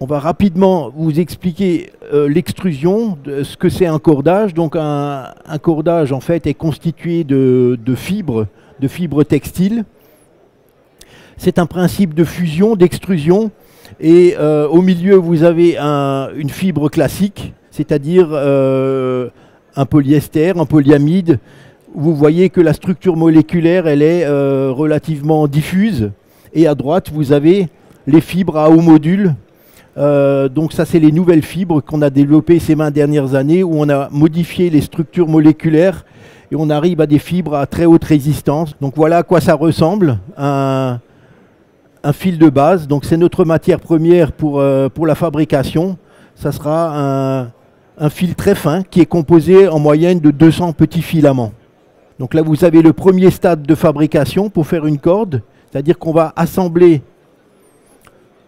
va rapidement vous expliquer l'extrusion, ce que c'est un cordage. Donc un cordage en fait est constitué de fibres textiles. C'est un principe de fusion, d'extrusion. Et au milieu, vous avez une fibre classique, c'est-à-dire un polyester, un polyamide. Vous voyez que la structure moléculaire, elle est relativement diffuse. Et à droite, vous avez les fibres à haut module. Donc ça, c'est les nouvelles fibres qu'on a développées ces 20 dernières années, où on a modifié les structures moléculaires et on arrive à des fibres à très haute résistance. Donc voilà à quoi ça ressemble, un fil de base. Donc c'est notre matière première pour la fabrication. Ça sera un fil très fin qui est composé en moyenne de 200 petits filaments. Donc là, vous avez le premier stade de fabrication pour faire une corde, c'est-à-dire qu'on va assembler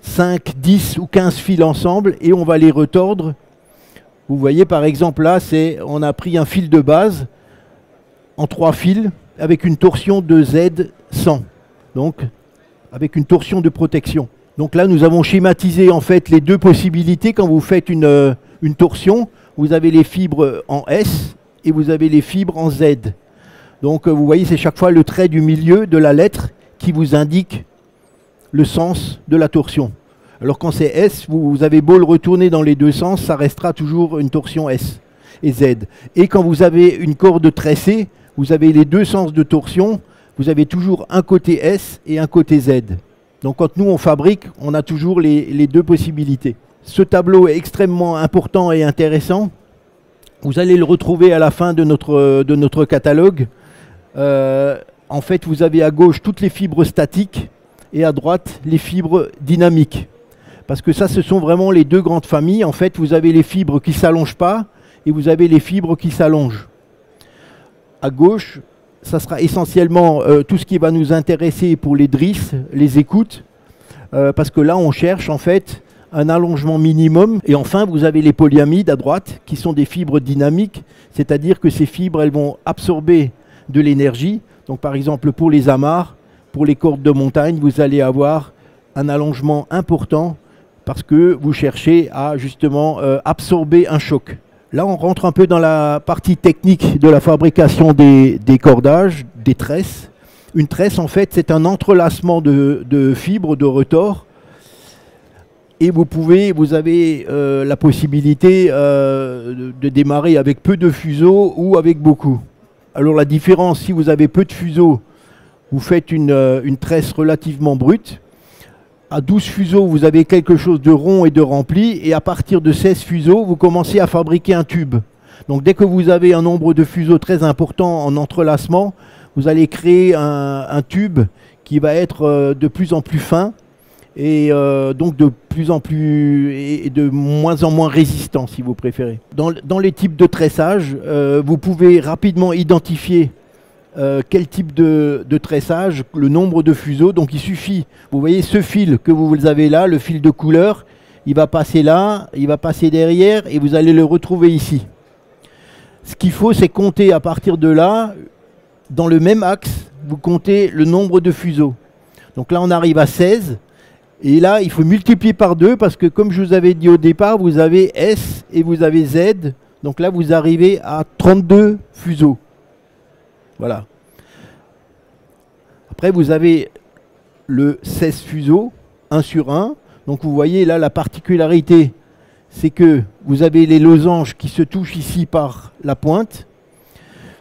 5, 10 ou 15 fils ensemble et on va les retordre. Vous voyez par exemple là, on a pris un fil de base en 3 fils avec une torsion de Z100, donc avec une torsion de protection. Donc là, nous avons schématisé en fait les deux possibilités. Quand vous faites une torsion, vous avez les fibres en S et vous avez les fibres en Z. Donc vous voyez, c'est chaque fois le trait du milieu de la lettre qui vous indique le sens de la torsion. Alors quand c'est S, vous avez beau le retourner dans les deux sens, ça restera toujours une torsion S et Z. Et quand vous avez une corde tressée, vous avez les deux sens de torsion, vous avez toujours un côté S et un côté Z. Donc quand nous on fabrique, on a toujours les deux possibilités. Ce tableau est extrêmement important et intéressant. Vous allez le retrouver à la fin de notre catalogue. En fait, vous avez à gauche toutes les fibres statiques et à droite les fibres dynamiques. Parce que ça, ce sont vraiment les deux grandes familles. En fait, vous avez les fibres qui ne s'allongent pas et vous avez les fibres qui s'allongent. À gauche, ça sera essentiellement tout ce qui va nous intéresser pour les drisses, les écoutes. Parce que là, on cherche en fait un allongement minimum. Et enfin, vous avez les polyamides à droite qui sont des fibres dynamiques. C'est-à-dire que ces fibres, elles vont absorber de l'énergie. Donc par exemple, pour les amarres, pour les cordes de montagne, vous allez avoir un allongement important parce que vous cherchez à justement absorber un choc. Là, on rentre un peu dans la partie technique de la fabrication des cordages, des tresses. Une tresse, en fait, c'est un entrelacement de fibres, de retors. Et vous avez la possibilité de démarrer avec peu de fuseaux ou avec beaucoup. Alors la différence, si vous avez peu de fuseaux, vous faites une tresse relativement brute. À 12 fuseaux, vous avez quelque chose de rond et de rempli. Et à partir de 16 fuseaux, vous commencez à fabriquer un tube. Donc dès que vous avez un nombre de fuseaux très important en entrelacement, vous allez créer un tube qui va être de plus en plus fin et donc de plus en plus et de moins en moins résistant, si vous préférez. Dans les types de tressage, vous pouvez rapidement identifier quel type de tressage, le nombre de fuseaux. Donc il suffit, vous voyez ce fil que vous avez là, le fil de couleur, il va passer là, il va passer derrière et vous allez le retrouver ici. Ce qu'il faut, c'est compter à partir de là, dans le même axe, vous comptez le nombre de fuseaux. Donc là on arrive à 16 et là il faut multiplier par 2 parce que comme je vous avais dit au départ, vous avez S et vous avez Z. Donc là vous arrivez à 32 fuseaux. Voilà. Après, vous avez le 16 fuseaux, 1 sur 1. Donc vous voyez là la particularité, c'est que vous avez les losanges qui se touchent ici par la pointe.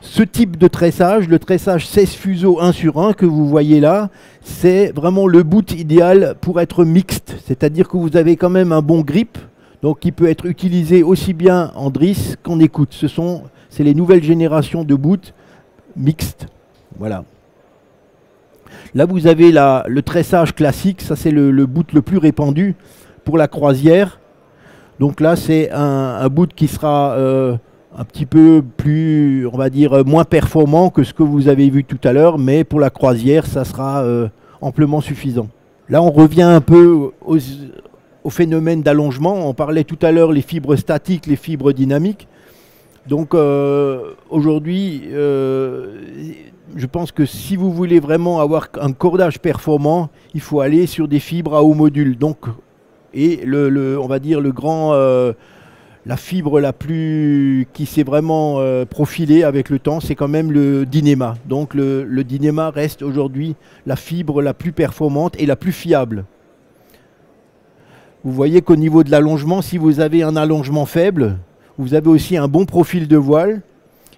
Ce type de tressage, le tressage 16 fuseaux 1 sur 1 que vous voyez là, c'est vraiment le bout idéal pour être mixte. C'est-à-dire que vous avez quand même un bon grip, donc qui peut être utilisé aussi bien en drisse qu'en écoute. C'est les nouvelles générations de bouts mixte. Voilà. Là, vous avez le tressage classique. Ça, c'est le bout le plus répandu pour la croisière. Donc là, c'est un bout qui sera un petit peu plus, on va dire, moins performant que ce que vous avez vu tout à l'heure. Mais pour la croisière, ça sera amplement suffisant. Là, on revient un peu au phénomène d'allongement. On parlait tout à l'heure les fibres statiques, les fibres dynamiques. Donc aujourd'hui, je pense que si vous voulez vraiment avoir un cordage performant, il faut aller sur des fibres à haut module. Donc Et on va dire la fibre qui s'est vraiment profilée avec le temps, c'est quand même le Dynéma. Donc le Dynéma reste aujourd'hui la fibre la plus performante et la plus fiable. Vous voyez qu'au niveau de l'allongement, si vous avez un allongement faible, vous avez aussi un bon profil de voile.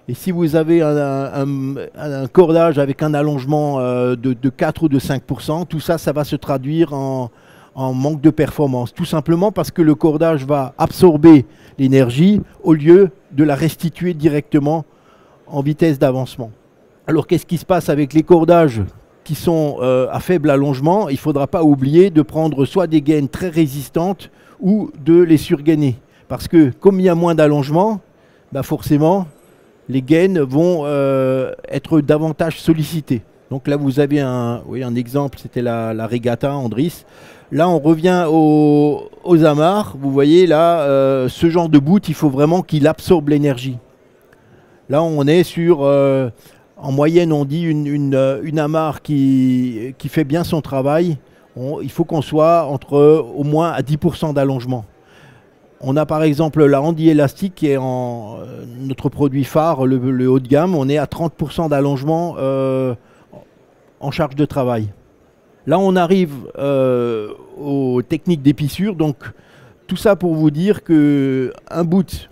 Et si vous avez un cordage avec un allongement de 4 ou de 5%, tout ça, ça va se traduire en manque de performance. Tout simplement parce que le cordage va absorber l'énergie au lieu de la restituer directement en vitesse d'avancement. Alors qu'est-ce qui se passe avec les cordages qui sont à faible allongement? Il ne faudra pas oublier de prendre soit des gaines très résistantes ou de les surgainer. Parce que comme il y a moins d'allongement, bah forcément, les gaines vont être davantage sollicitées. Donc là, vous avez un exemple, c'était la Regatta Andris. Là, on revient aux amarres. Vous voyez, là, ce genre de boot, il faut vraiment qu'il absorbe l'énergie. Là, on est sur, en moyenne, on dit une amarre qui fait bien son travail. Il faut qu'on soit entre au moins à 10% d'allongement. On a par exemple la Handy Élastique qui est notre produit phare, le haut de gamme. On est à 30% d'allongement en charge de travail. Là, on arrive aux techniques d'épissure. Donc, tout ça pour vous dire qu'un boot,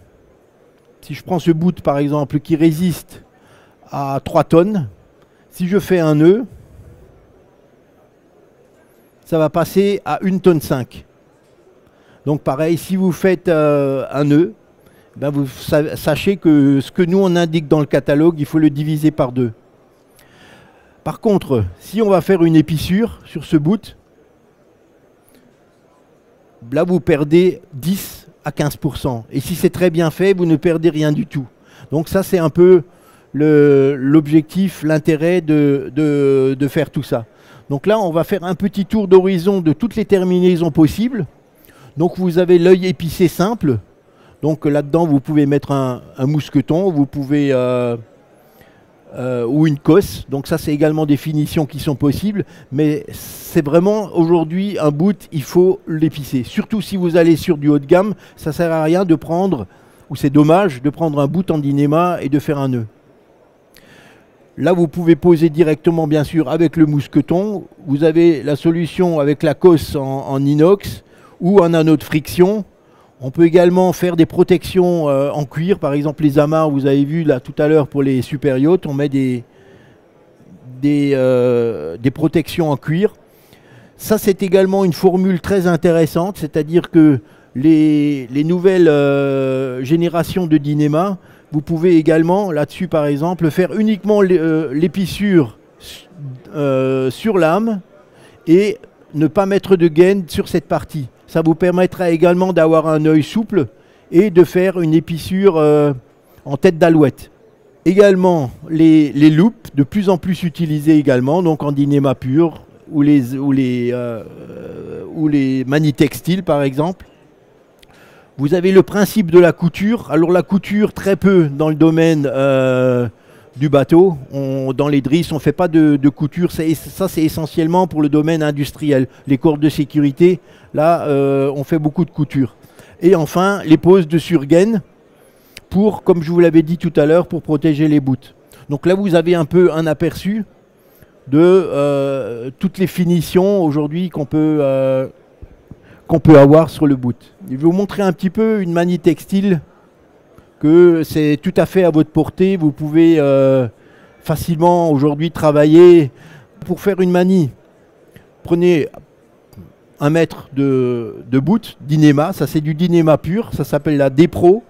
si je prends ce boot par exemple qui résiste à 3 tonnes, si je fais un nœud, ça va passer à 1,5 tonne. Donc pareil, si vous faites un nœud, ben vous sachez que ce que nous on indique dans le catalogue, il faut le diviser par 2. Par contre, si on va faire une épissure sur ce bout, là vous perdez 10 à 15%. Et si c'est très bien fait, vous ne perdez rien du tout. Donc ça c'est un peu l'objectif, l'intérêt de faire tout ça. Donc là on va faire un petit tour d'horizon de toutes les terminaisons possibles. Donc vous avez l'œil épicé simple. Donc là-dedans vous pouvez mettre un mousqueton, vous pouvez ou une cosse. Donc ça c'est également des finitions qui sont possibles. Mais c'est vraiment aujourd'hui un boot, il faut l'épicer. Surtout si vous allez sur du haut de gamme, ça ne sert à rien de prendre, ou c'est dommage, de prendre un boot en Dynéma et de faire un nœud. Là, vous pouvez poser directement, bien sûr, avec le mousqueton. Vous avez la solution avec la cosse en inox ou en anneau de friction. On peut également faire des protections en cuir. Par exemple, les amarres, vous avez vu là tout à l'heure pour les super yachts, on met des protections en cuir. Ça, c'est également une formule très intéressante, c'est-à-dire que les nouvelles générations de Dynéma, vous pouvez également, là-dessus par exemple, faire uniquement l'épissure sur lame et ne pas mettre de gaine sur cette partie. Ça vous permettra également d'avoir un œil souple et de faire une épissure en tête d'alouette. Également, les loupes, de plus en plus utilisées également, donc en Dynéma pur, ou les manies textiles par exemple. Vous avez le principe de la couture. Alors la couture, très peu dans le domaine du bateau. Dans les drisses, on ne fait pas de couture. Ça, c'est essentiellement pour le domaine industriel. Les cordes de sécurité, là, on fait beaucoup de couture. Et enfin, les poses de surgaine pour, comme je vous l'avais dit tout à l'heure, pour protéger les bouts. Donc là, vous avez un peu un aperçu de toutes les finitions aujourd'hui qu'on peut avoir sur le bout. Je vais vous montrer un petit peu une manie textile que c'est tout à fait à votre portée. Vous pouvez facilement aujourd'hui travailler pour faire une manie. Prenez 1 mètre de bout, Dynéma, ça c'est du Dynéma pur, ça s'appelle la D-Pro.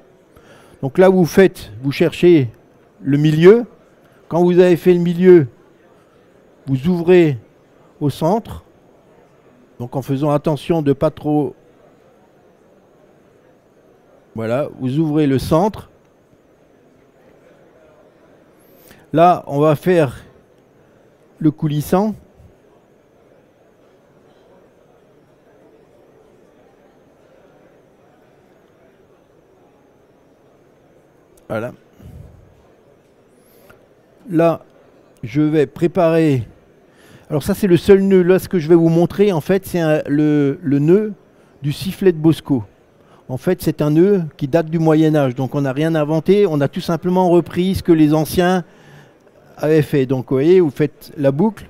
Donc là vous cherchez le milieu. Quand vous avez fait le milieu, vous ouvrez au centre. Donc en faisant attention de ne pas trop... Voilà, vous ouvrez le centre. Là, on va faire le coulissant. Voilà. Là, je vais préparer... Alors ça, c'est le seul nœud. Là, ce que je vais vous montrer, en fait, c'est le nœud du sifflet de Bosco. En fait, c'est un nœud qui date du Moyen-Âge, donc on n'a rien inventé, on a tout simplement repris ce que les anciens avaient fait. Donc vous voyez, vous faites la boucle,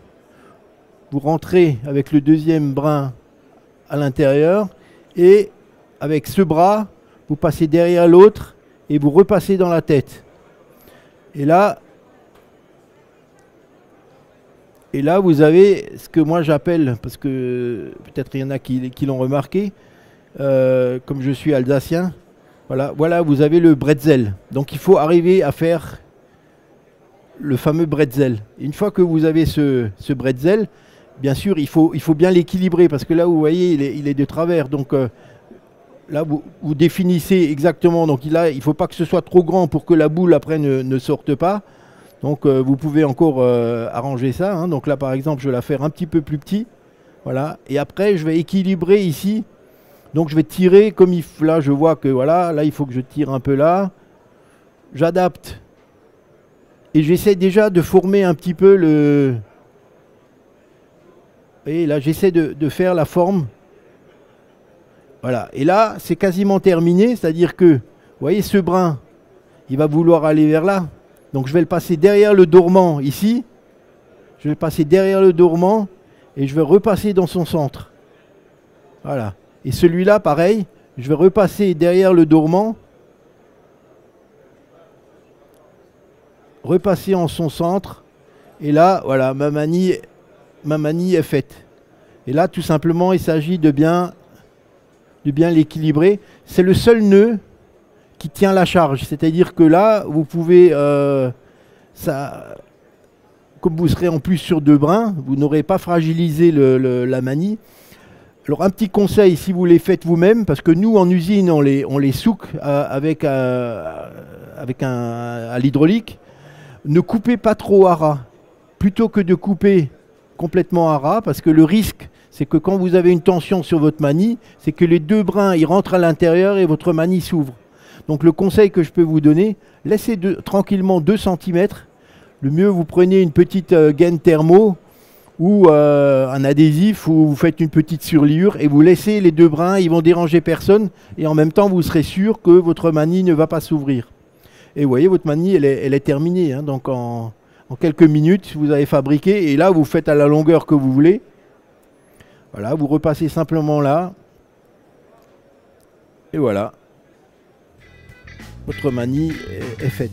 vous rentrez avec le deuxième brin à l'intérieur, et avec ce bras, vous passez derrière l'autre, et vous repassez dans la tête. Et là, vous avez ce que moi j'appelle, parce que peut-être il y en a qui l'ont remarqué, comme je suis alsacien, voilà, vous avez le bretzel. Donc il faut arriver à faire le fameux bretzel. Une fois que vous avez ce bretzel, bien sûr, il faut bien l'équilibrer, parce que là, vous voyez, il est de travers. Donc là, vous définissez exactement. Donc là, il ne faut pas que ce soit trop grand pour que la boule, après, ne sorte pas. Donc vous pouvez encore arranger ça. Hein. Donc là, par exemple, je vais la faire un petit peu plus petit. Voilà. Et après, je vais équilibrer ici. Donc je vais tirer comme il faut. Là, je vois que voilà, là, il faut que je tire un peu là. J'adapte. Et j'essaie déjà de former un petit peu le... Et là, j'essaie de faire la forme. Voilà. Et là, c'est quasiment terminé. C'est-à-dire que, vous voyez, ce brin, il va vouloir aller vers là. Donc je vais le passer derrière le dormant ici. Je vais le passer derrière le dormant. Et je vais repasser dans son centre. Voilà. Et celui-là, pareil, je vais repasser derrière le dormant. Repasser en son centre. Et là, voilà, ma manie est faite. Et là, tout simplement, il s'agit de bien l'équilibrer. C'est le seul nœud qui tient la charge. C'est-à-dire que là, vous pouvez... comme vous serez en plus sur deux brins, vous n'aurez pas fragilisé la manie. Alors un petit conseil, si vous les faites vous-même, parce que nous, en usine, on les souque à l'hydraulique, ne coupez pas trop à ras. Plutôt que de couper complètement à ras, parce que le risque, c'est que quand vous avez une tension sur votre manie, c'est que les deux brins, ils rentrent à l'intérieur et votre manie s'ouvre. Donc le conseil que je peux vous donner, laissez tranquillement 2 cm. Le mieux, vous prenez une petite gaine thermo ou un adhésif, ou vous faites une petite surliure et vous laissez les deux brins, ils vont déranger personne, et en même temps, vous serez sûr que votre manie ne va pas s'ouvrir. Et vous voyez, votre manie, elle est terminée. Hein, donc en quelques minutes, vous avez fabriqué, et là, vous faites à la longueur que vous voulez. Voilà, vous repassez simplement là. Et voilà. Votre manie est faite.